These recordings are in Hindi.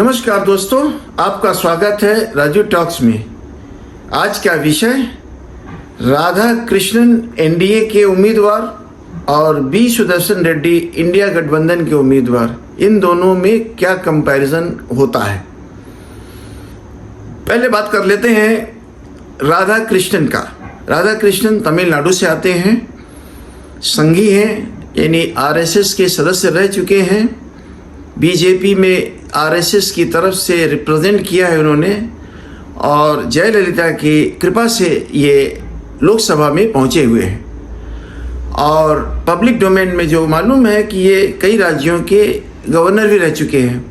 नमस्कार दोस्तों, आपका स्वागत है राजू टॉक्स में। आज का विषय राधा कृष्णन एनडीए के उम्मीदवार और बी सुदर्शन रेड्डी इंडिया गठबंधन के उम्मीदवार, इन दोनों में क्या कंपैरिजन होता है। पहले बात कर लेते हैं राधा कृष्णन का। राधा कृष्णन तमिलनाडु से आते हैं, संघी हैं, यानी आरएसएस के सदस्य रह चुके हैं। बीजेपी में आरएसएस की तरफ से रिप्रेजेंट किया है उन्होंने, और जयललिता की कृपा से ये लोकसभा में पहुंचे हुए हैं। और पब्लिक डोमेन में जो मालूम है कि ये कई राज्यों के गवर्नर भी रह चुके हैं।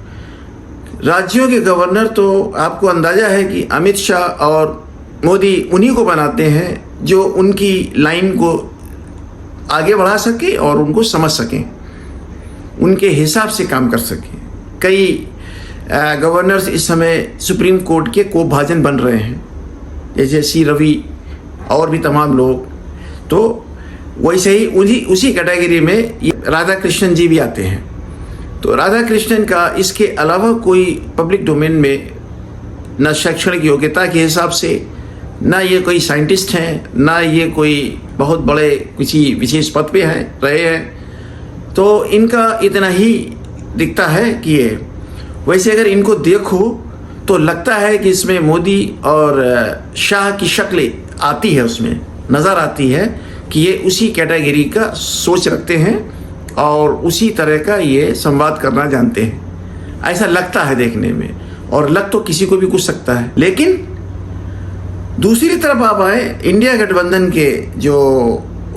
राज्यों के गवर्नर तो आपको अंदाज़ा है कि अमित शाह और मोदी उन्हीं को बनाते हैं जो उनकी लाइन को आगे बढ़ा सके और उनको समझ सकें, उनके हिसाब से काम कर सकें। कई गवर्नर्स इस समय सुप्रीम कोर्ट के कोपभाजन बन रहे हैं, जैसे सी रवि और भी तमाम लोग। तो वैसे ही उसी कैटेगरी में राधा कृष्णन जी भी आते हैं। तो राधा कृष्णन का इसके अलावा कोई पब्लिक डोमेन में न शैक्षणिक योग्यता के हिसाब से, ना ये कोई साइंटिस्ट हैं, ना ये कोई बहुत बड़े किसी विशेष पद पे रहे हैं। तो इनका इतना ही दिखता है कि ये, वैसे अगर इनको देखो तो लगता है कि इसमें मोदी और शाह की शक्लें आती है, उसमें नज़र आती है कि ये उसी कैटेगरी का सोच रखते हैं और उसी तरह का ये संवाद करना जानते हैं, ऐसा लगता है देखने में। और लग तो किसी को भी कुछ सकता है। लेकिन दूसरी तरफ आप आए, इंडिया गठबंधन के जो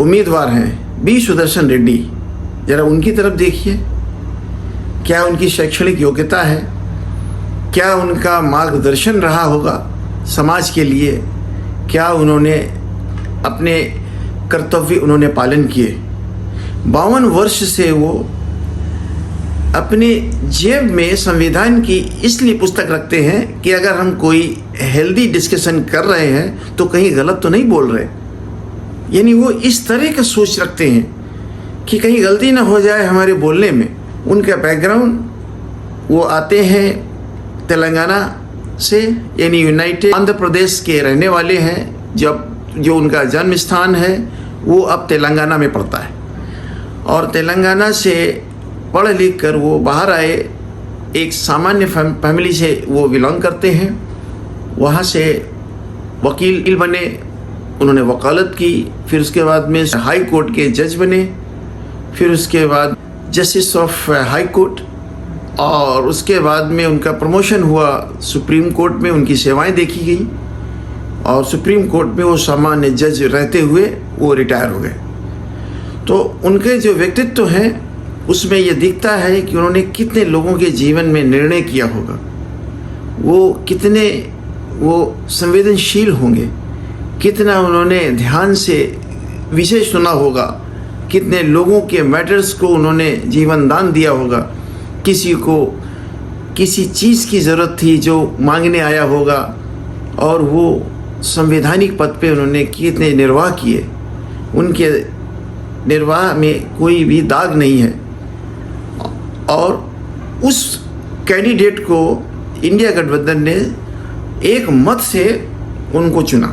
उम्मीदवार हैं बी सुदर्शन रेड्डी, जरा उनकी तरफ देखिए। क्या उनकी शैक्षणिक योग्यता है, क्या उनका मार्गदर्शन रहा होगा समाज के लिए, क्या उन्होंने अपने कर्तव्य उन्होंने पालन किए। 52 वर्ष से वो अपने जेब में संविधान की इसलिए पुस्तक रखते हैं कि अगर हम कोई हेल्दी डिस्कशन कर रहे हैं तो कहीं गलत तो नहीं बोल रहे। यानी वो इस तरह का सोच रखते हैं कि कहीं गलती ना हो जाए हमारे बोलने में। उनका बैकग्राउंड, वो आते हैं तेलंगाना से, यानी यूनाइटेड आंध्र प्रदेश के रहने वाले हैं। जो उनका जन्म स्थान है वो अब तेलंगाना में पड़ता है, और तेलंगाना से पढ़ लिख कर वो बाहर आए। एक सामान्य फैमिली से वो बिलोंग करते हैं। वहाँ से वकील बने, उन्होंने वकालत की, फिर उसके बाद में हाई कोर्ट के जज बने, फिर उसके बाद जस्टिस ऑफ हाई कोर्ट, और उसके बाद में उनका प्रमोशन हुआ सुप्रीम कोर्ट में। उनकी सेवाएं देखी गई और सुप्रीम कोर्ट में वो सामान्य जज रहते हुए वो रिटायर हो गए। तो उनके जो व्यक्तित्व हैं उसमें ये दिखता है कि उन्होंने कितने लोगों के जीवन में निर्णय किया होगा, वो कितने वो संवेदनशील होंगे, कितना उन्होंने ध्यान से विषय सुना होगा, कितने लोगों के मैटर्स को उन्होंने जीवन दान दिया होगा। किसी को किसी चीज़ की ज़रूरत थी जो मांगने आया होगा, और वो संवैधानिक पद पे उन्होंने कितने निर्वाह किए। उनके निर्वाह में कोई भी दाग नहीं है। और उस कैंडिडेट को इंडिया गठबंधन ने एक मत से उनको चुना,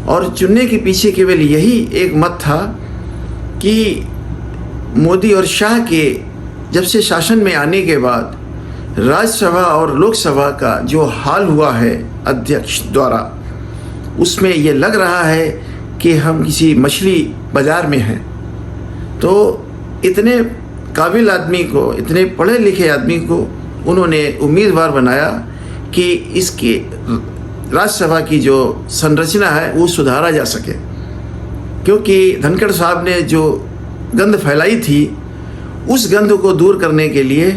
और चुनने के पीछे केवल यही एक मत था कि मोदी और शाह के जब से शासन में आने के बाद राज्यसभा और लोकसभा का जो हाल हुआ है अध्यक्ष द्वारा, उसमें ये लग रहा है कि हम किसी मछली बाजार में हैं। तो इतने काबिल आदमी को, इतने पढ़े लिखे आदमी को उन्होंने उम्मीदवार बनाया कि इसके राज्यसभा की जो संरचना है वो सुधारा जा सके। क्योंकि धनखड़ साहब ने जो गंद फैलाई थी, उस गंद को दूर करने के लिए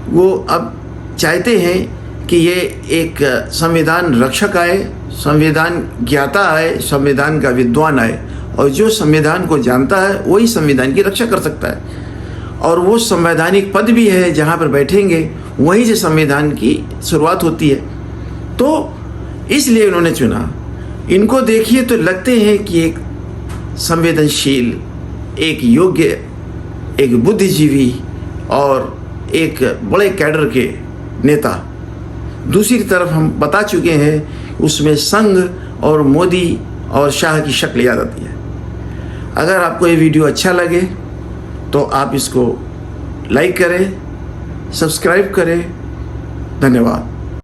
वो अब चाहते हैं कि ये एक संविधान रक्षक आए, संविधान ज्ञाता आए, संविधान का विद्वान आए, और जो संविधान को जानता है वही संविधान की रक्षा कर सकता है। और वो संवैधानिक पद भी है जहाँ पर बैठेंगे वहीं से संविधान की शुरुआत होती है। तो इसलिए उन्होंने चुना। इनको देखिए तो लगते हैं कि एक संवेदनशील, एक योग्य, एक बुद्धिजीवी और एक बड़े कैडर के नेता दूसरी तरफ हम बता चुके हैं उसमें संघ और मोदी और शाह की शक्ल याद आती है। अगर आपको ये वीडियो अच्छा लगे तो आप इसको लाइक करें, सब्सक्राइब करें। धन्यवाद।